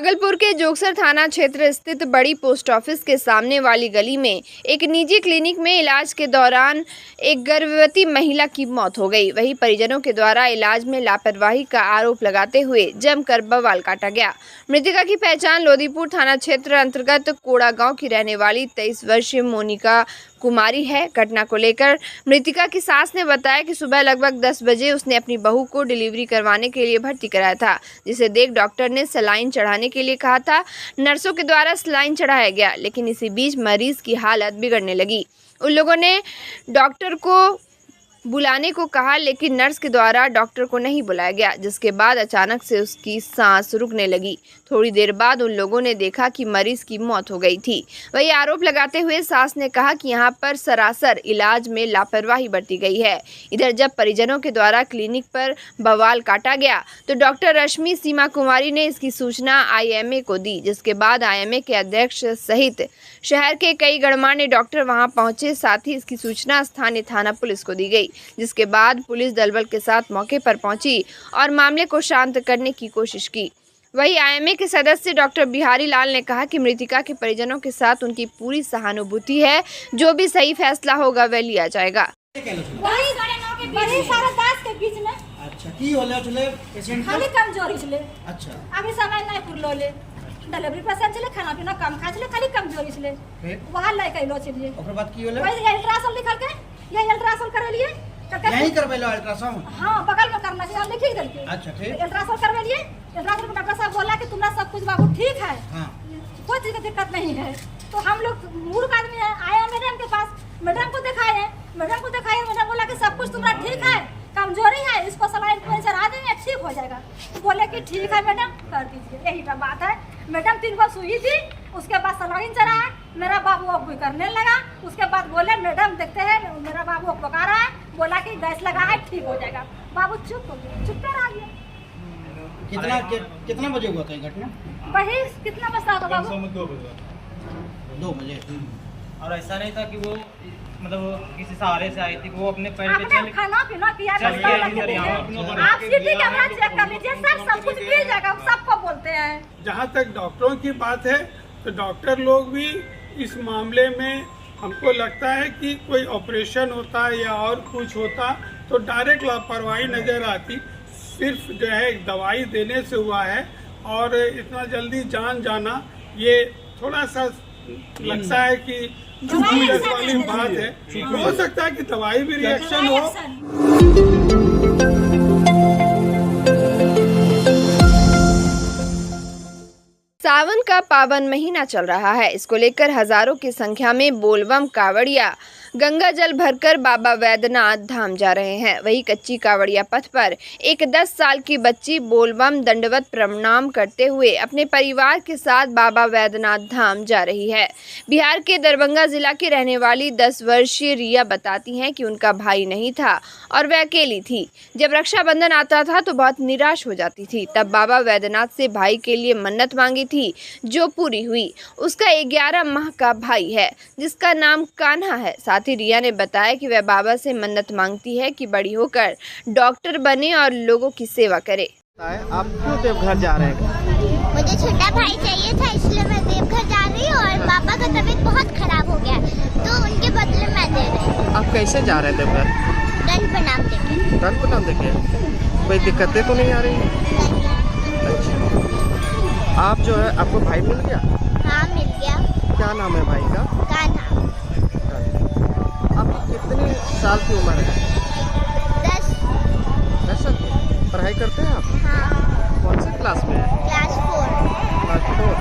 भागलपुर के जोगसर थाना क्षेत्र स्थित बड़ी पोस्ट ऑफिस के सामने वाली गली में एक निजी क्लिनिक में इलाज के दौरान एक गर्भवती महिला की मौत हो गई। वहीं परिजनों के द्वारा इलाज में लापरवाही का आरोप लगाते हुए जमकर बवाल काटा गया। मृतका की पहचान लोदीपुर थाना क्षेत्र अंतर्गत कोड़ा गांव की रहने वाली 23 वर्षीय मोनिका कुमारी है। घटना को लेकर मृतका की सास ने बताया कि सुबह लगभग 10 बजे उसने अपनी बहू को डिलीवरी करवाने के लिए भर्ती कराया था, जिसे देख डॉक्टर ने सलाइन चढ़ाने के लिए कहा था। नर्सों के द्वारा सलाइन चढ़ाया गया, लेकिन इसी बीच मरीज की हालत बिगड़ने लगी। उन लोगों ने डॉक्टर को बुलाने को कहा, लेकिन नर्स के द्वारा डॉक्टर को नहीं बुलाया गया, जिसके बाद अचानक से उसकी सांस रुकने लगी। थोड़ी देर बाद उन लोगों ने देखा कि मरीज की मौत हो गई थी। वही आरोप लगाते हुए सास ने कहा कि यहां पर सरासर इलाज में लापरवाही बरती गई है। इधर जब परिजनों के द्वारा क्लिनिक पर बवाल काटा गया तो डॉक्टर रश्मि सीमा कुमारी ने इसकी सूचना IMA को दी, जिसके बाद IMA के अध्यक्ष सहित शहर के कई गणमान्य डॉक्टर वहां पहुंचे। साथ ही इसकी सूचना स्थानीय थाना पुलिस को दी गई, जिसके बाद पुलिस दलबल के साथ मौके पर पहुंची और मामले को शांत करने की कोशिश की। वहीं IMA के सदस्य डॉक्टर बिहारी लाल ने कहा कि मृतका के परिजनों के साथ उनकी पूरी सहानुभूति है। जो भी सही फैसला होगा वह लिया जाएगा। अच्छा की होले छले पेशेंट खाली कमजोरी छले। अच्छा अभी समय नहीं पुरलोले डिलीवरी पेशेंट छले, खाना पीना कम खा छले, खाली कमजोरी छले। वहां ले के लो चलिए। ओकर बाद की होले? वही अल्ट्रासाउंड निकाल के ये अल्ट्रासाउंड करे लिए यहीं करबेलो अल्ट्रासाउंड। हां बगल में करना चाहिए, लिख दे के। अच्छा ठीक। अल्ट्रासाउंड करवे लिए। अल्ट्रासाउंड डॉक्टर साहब बोला कि तुम्हारा सब कुछ बाबू ठीक है। हां कोई चीज की दिक्कत नहीं है। तो हम लोग मूर्ख आदमी है, आए मैडम के पास, मैडम को दिखाए, मैडम बोला कि सब कुछ तुम्हारा ठीक है, कमजोरी है, इसको सलाइन चढ़ा देंगे, ठीक हो जाएगा। तो बोले कि ठीक है मैडम, कर दीजिए। यही तो बात है। मैडम 3 बार सुई थी, उसके बाद सलाइन चढ़ाया, मेरा बाबू अब करने लगा। उसके बाद बोले मैडम देखते हैं, मेरा बाबू अब बका रहा है, बोला कि गैस लगा है, ठीक हो जाएगा। बाबू चुप हो गया, चुप रह गया। कितना बजे हुआ था ये घटना? वही कितना बजे था बाबू? 2 बजे। और ऐसा नहीं था कि वो मतलब किसी सहारे से आई थी, वो अपने पैर पे आपने खाना पीना किया, आप सीटी कैमरा चेक कर लीजिए, सब कुछ मिल जाएगा, सबको बोलते हैं। जहाँ तक डॉक्टरों की बात है तो डॉक्टर लोग भी इस मामले में हमको लगता है कि कोई ऑपरेशन होता या और कुछ होता तो डायरेक्ट लापरवाही नज़र आती। सिर्फ जो है दवाई देने से हुआ है, और इतना जल्दी जान जाना ये थोड़ा सा लगता है कि झूठ वाली बात है। हो सकता है कि दवाई भी रिएक्शन हो। सावन का पावन महीना चल रहा है। इसको लेकर हजारों की संख्या में बोलबम कावड़िया गंगा जल भरकर बाबा वैद्यनाथ धाम जा रहे हैं। वही कच्ची कावड़िया पथ पर एक 10 साल की बच्ची बोलबम दंडवत प्रणाम करते हुए अपने परिवार के साथ बाबा वैद्यनाथ धाम जा रही है। बिहार के दरभंगा जिला की रहने वाली 10 वर्षीय रिया बताती हैं कि उनका भाई नहीं था और वह अकेली थी। जब रक्षाबंधन आता था तो बहुत निराश हो जाती थी। तब बाबा वैद्यनाथ से भाई के लिए मन्नत मांगी थी, जो पूरी हुई। उसका 11 माह का भाई है, जिसका नाम कान्हा है। साथ ही रिया ने बताया कि वह बाबा से मन्नत मांगती है कि बड़ी होकर डॉक्टर बने और लोगों की सेवा करे। आप क्यों देवघर जा रहे हैं? मुझे छोटा भाई चाहिए था, इसलिए मैं देवघर जा रही हूँ। और पापा का तबीयत बहुत खराब हो गया, तो उनके बदले मैं दे रही हूँ। आप कैसे जा रहे हैं देवघर? दंड प्रणाम देके। दंड प्रणाम देके? कोई दिक्कतें तो नहीं आ रही? अच्छा, आप जो है आपको भाई मिल गया? हाँ मिल गया। क्या नाम है भाई का? कान्हा। आपकी कितने साल की उम्र है? 10 साल की। पढ़ाई करते हैं आप? हाँ। कौन से क्लास में है? क्लास 4। क्लास 4।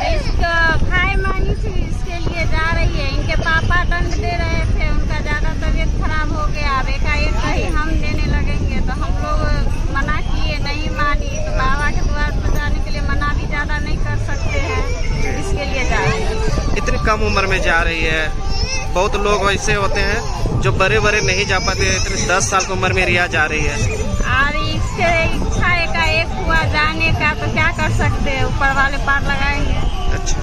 इसका भाई मानी थी, इसके लिए जा रही है। इनके पापा दंड दे रहे थे, उनका ज़्यादा तबीयत खराब हो गया। अब एकाएक कहीं हम देने लगेंगे तो हम लोग मना किए, नहीं मानी। तो बाबा के द्वार पर जाने के लिए मना भी ज़्यादा नहीं कर सकते हैं, इसके लिए जा रही है। इतनी कम उम्र में जा रही है। बहुत लोग ऐसे होते हैं जो बड़े नहीं जा पाते। इतने 10 साल की उम्र में रिया जा रही है। और इसके इच्छा एकाएक हुआ जाने का, तो क्या कर सकते हैं, ऊपर वाले पार लगाएंगे। अच्छा।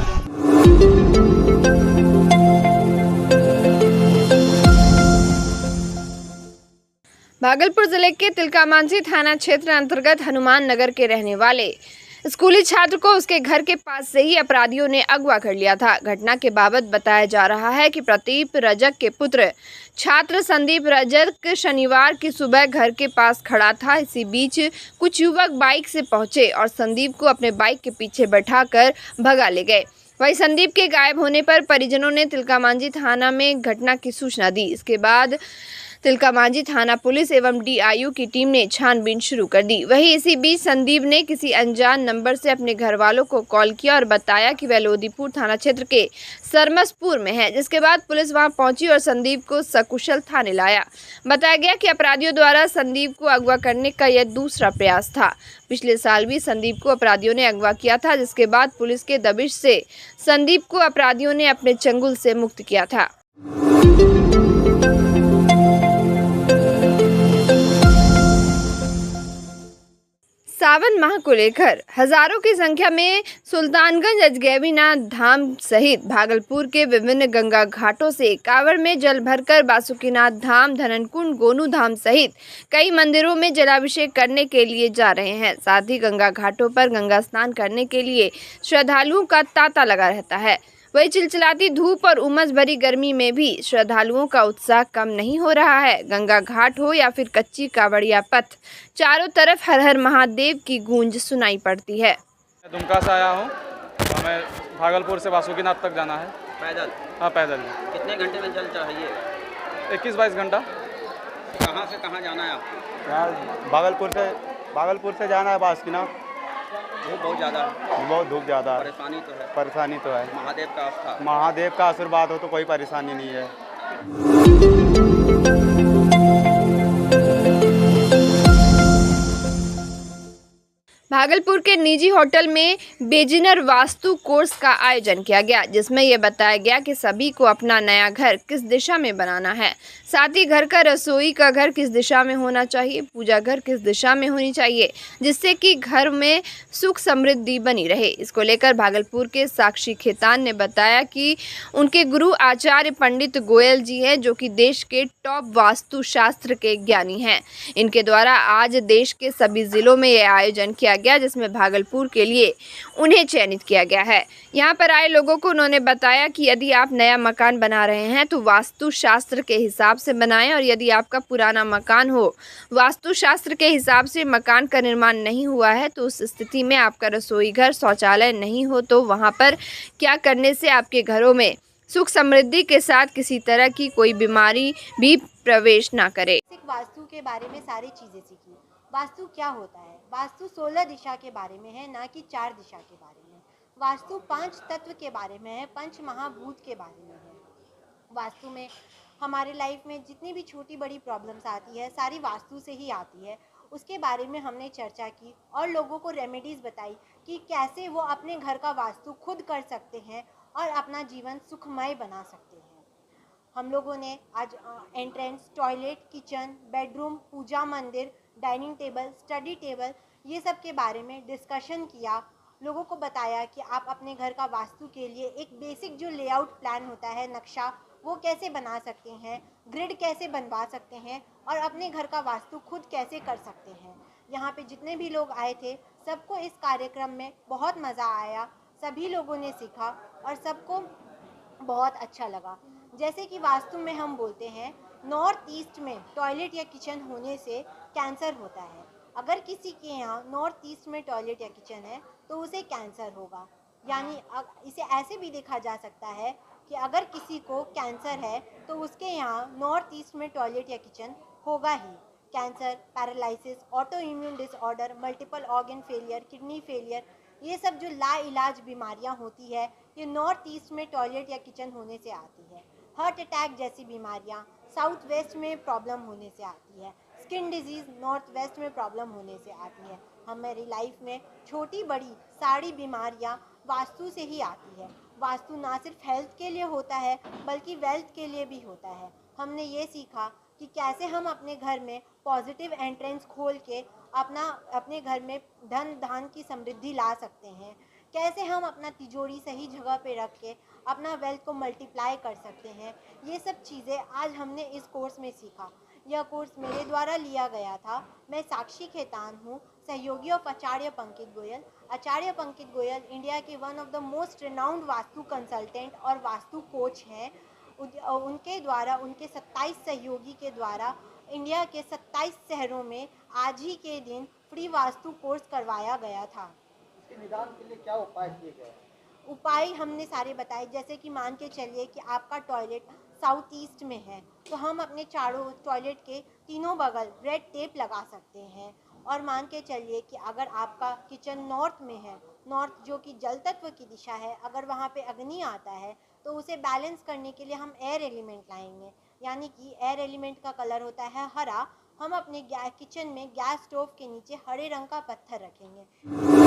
भागलपुर जिले के तिलकामांझी थाना क्षेत्र अंतर्गत हनुमान नगर के रहने वाले स्कूली छात्र को उसके घर के पास से ही अपराधियों ने अगवा कर लिया था। घटना के बाबत बताया जा रहा है कि प्रदीप रजक के पुत्र छात्र संदीप रजक शनिवार की सुबह घर के पास खड़ा था। इसी बीच कुछ युवक बाइक से पहुंचे और संदीप को अपने बाइक के पीछे बैठाकर भगा ले गए। वहीं संदीप के गायब होने पर परिजनों ने तिलकामांझी थाना में घटना की सूचना दी। इसके बाद तिलकामांझी थाना पुलिस एवं DIU की टीम ने छानबीन शुरू कर दी। वहीं इसी बीच संदीप ने किसी अनजान नंबर से अपने घर वालों को कॉल किया और बताया कि वह लोदीपुर थाना क्षेत्र के सरमसपुर में है, जिसके बाद पुलिस वहां पहुंची और संदीप को सकुशल थाने लाया। बताया गया कि अपराधियों द्वारा संदीप को अगवा करने का यह दूसरा प्रयास था। पिछले साल भी संदीप को अपराधियों ने अगवा किया था, जिसके बाद पुलिस के दबिश से संदीप को अपराधियों ने अपने चंगुल से मुक्त किया था। सावन माह को लेकर हजारों की संख्या में सुल्तानगंज अजगैबीनाथ धाम सहित भागलपुर के विभिन्न गंगा घाटों से कांवड़ में जल भरकर बासुकीनाथ धाम, धननकुंड, गोनू धाम सहित कई मंदिरों में जलाभिषेक करने के लिए जा रहे हैं। साथ ही गंगा घाटों पर गंगा स्नान करने के लिए श्रद्धालुओं का तांता लगा रहता है। वही चिलचिलाती धूप और उमस भरी गर्मी में भी श्रद्धालुओं का उत्साह कम नहीं हो रहा है। गंगा घाट हो या फिर कच्ची कांवड़िया पथ, चारों तरफ हर हर महादेव की गूंज सुनाई पड़ती है। मैं दुमका से आया हूँ, तो हमें भागलपुर से बासुकीनाथ तक जाना है। पैदल? हाँ, पैदल। कितने घंटे में जल चाहिए? 21-22 घंटा। कहाँ से कहाँ जाना है आपको? यहाँ भागलपुर से जाना है बासुकीनाथ। धूप बहुत ज़्यादा है। बहुत धूप ज़्यादा है। परेशानी तो है। महादेव का आशीर्वाद हो तो कोई परेशानी नहीं है। भागलपुर के निजी होटल में बेजिनर वास्तु कोर्स का आयोजन किया गया, जिसमें यह बताया गया कि सभी को अपना नया घर किस दिशा में बनाना है, साथ ही घर का रसोई का घर किस दिशा में होना चाहिए, पूजा घर किस दिशा में होनी चाहिए, जिससे कि घर में सुख समृद्धि बनी रहे। इसको लेकर भागलपुर के साक्षी खेतान ने बताया कि उनके गुरु आचार्य पंडित गोयल जी हैं, जो कि देश के टॉप वास्तु शास्त्र के ज्ञानी हैं। इनके द्वारा आज देश के सभी जिलों में यह आयोजन किया गया, जिसमें भागलपुर के लिए उन्हें चयनित किया गया है। यहाँ पर आए लोगों को उन्होंने बताया कि यदि आप नया मकान बना रहे हैं तो वास्तु शास्त्र के हिसाब से बनाएं, और यदि आपका पुराना मकान हो, वास्तु शास्त्र के हिसाब से मकान का निर्माण नहीं हुआ है, तो उस स्थिति में आपका रसोई घर, शौचालय नहीं हो तो वहाँ पर क्या करने से आपके घरों में सुख समृद्धि के साथ किसी तरह की कोई बीमारी भी प्रवेश ना करे। वास्तु के बारे में सारी चीज़ें सीखी। वास्तु क्या होता है? वास्तु 16 दिशा के बारे में है, ना कि 4 दिशा के बारे में। वास्तु 5 तत्व के बारे में है, 5 महाभूत के बारे में है। वास्तु में हमारे लाइफ में जितनी भी छोटी बड़ी प्रॉब्लम्स आती है, सारी वास्तु से ही आती है। उसके बारे में हमने चर्चा की और लोगों को रेमेडीज़ बताई कि कैसे वो अपने घर का वास्तु खुद कर सकते हैं और अपना जीवन सुखमय बना सकते हैं। हम लोगों ने आज एंट्रेंस, टॉयलेट, किचन, बेडरूम, पूजा मंदिर, डाइनिंग टेबल, स्टडी टेबल, ये सब के बारे में डिस्कशन किया। लोगों को बताया कि आप अपने घर का वास्तु के लिए एक बेसिक जो लेआउट प्लान होता है, नक्शा, वो कैसे बना सकते हैं, ग्रिड कैसे बनवा सकते हैं और अपने घर का वास्तु खुद कैसे कर सकते हैं। यहाँ पे जितने भी लोग आए थे, सबको इस कार्यक्रम में बहुत मज़ा आया। सभी लोगों ने सीखा और सबको बहुत अच्छा लगा। जैसे कि वास्तु में हम बोलते हैं, नॉर्थ ईस्ट में टॉयलेट या किचन होने से कैंसर होता है। अगर किसी के यहाँ नॉर्थ ईस्ट में टॉयलेट या किचन है तो उसे कैंसर होगा। यानी इसे ऐसे भी देखा जा सकता है कि अगर किसी को कैंसर है तो उसके यहाँ नॉर्थ ईस्ट में टॉयलेट या किचन होगा ही। Cancer, paralysis, autoimmune disorder, multiple organ failure, kidney failure, ये सब जो लाइलाज बीमारियाँ होती है, ये नॉर्थ ईस्ट में टॉयलेट या किचन होने से आती है। हार्ट अटैक जैसी बीमारियाँ साउथ वेस्ट में प्रॉब्लम होने से आती है। स्किन डिजीज़ नॉर्थ वेस्ट में प्रॉब्लम होने से आती है। हमारी लाइफ में छोटी बड़ी सारी बीमारियाँ वास्तु से ही आती है। वास्तु ना सिर्फ हेल्थ के लिए होता है बल्कि वेल्थ के लिए भी होता है। हमने ये सीखा कि कैसे हम अपने घर में पॉजिटिव एंट्रेंस खोल के अपने घर में धन धान की समृद्धि ला सकते हैं। कैसे हम अपना तिजोरी सही जगह पे रख के अपना वेल्थ को मल्टीप्लाई कर सकते हैं, ये सब चीज़ें आज हमने इस कोर्स में सीखा। यह कोर्स मेरे द्वारा लिया गया था। मैं साक्षी खेतान हूँ, सहयोगी ऑफ आचार्य पंकज गोयल। आचार्य पंकज गोयल इंडिया के one of the most renowned vastu consultant और वास्तु कोच हैं। उनके द्वारा, उनके 27 सहयोगी के द्वारा इंडिया के 27 शहरों में आज ही के दिन फ्री वास्तु कोर्स करवाया गया था। इसके निदान के लिए क्या उपाय किए गए? उपाय हमने सारे बताए, जैसे कि मान के चलिए कि आपका टॉयलेट साउथ ईस्ट में है तो हम अपने चारों टॉयलेट के तीनों बगल रेड टेप लगा सकते हैं। और मान के चलिए कि अगर आपका किचन नॉर्थ में है, नॉर्थ जो कि जल तत्व की दिशा है, अगर वहाँ पे अग्नि आता है तो उसे बैलेंस करने के लिए हम एयर एलिमेंट लाएंगे, यानी कि एयर एलिमेंट का कलर होता है हरा। हम अपने किचन में गैस स्टोव के नीचे हरे रंग का पत्थर रखेंगे।